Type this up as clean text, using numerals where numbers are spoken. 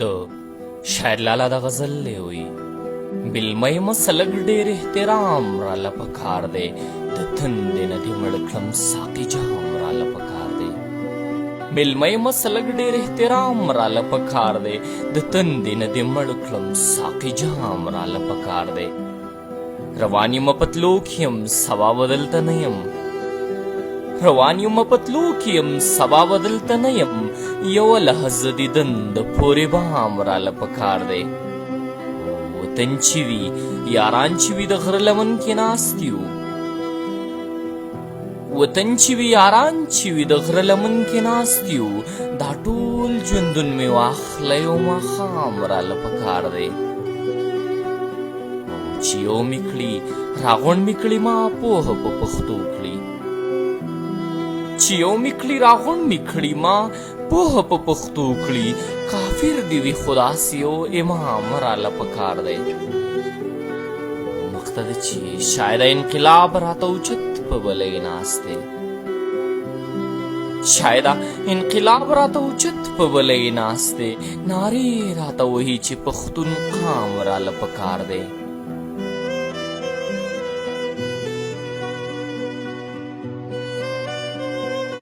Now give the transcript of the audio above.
د شاعر لالا د غزل لیوي بلمۍ مسلک ډېر احترام راله پکار دی د تندې نه دې مړ کړم ساقي جام راله پکار دی بلمۍ مسلک ډېر احترام راله پکار دی د تندې نه دې مړ کړم ساقي جام راله پکار دی روان یم پتلو کې یم سبا بدلته نه یم روان یم پتلو کې یم سبا بدلته نه یم یوه لحظه دیدن د پورې بام راله پکار دی وطن چې وي یاران چې وي د غره لمن کې ناست یو وطن چې وي یاران چې وي د غره لمن کې ناست یو دا ټول ژوندون مې واخله یو ماښام راله پکار دی چې یو مې کړي راغونډ مې کړي ما پوهه په پښتو کړي چې یو مې کړي راغونډ مې کړي ما پوهه په پښتو کړي کافر دې وي خو داسې یو امام راله پکار دی مخته ده چې شاید انقلاب راته اوچت په بلۍ ناست دی شاید انقلاب راته اوچت په بلۍ ناست دی نارې راته وهي چې پښتون قام راله پکار دی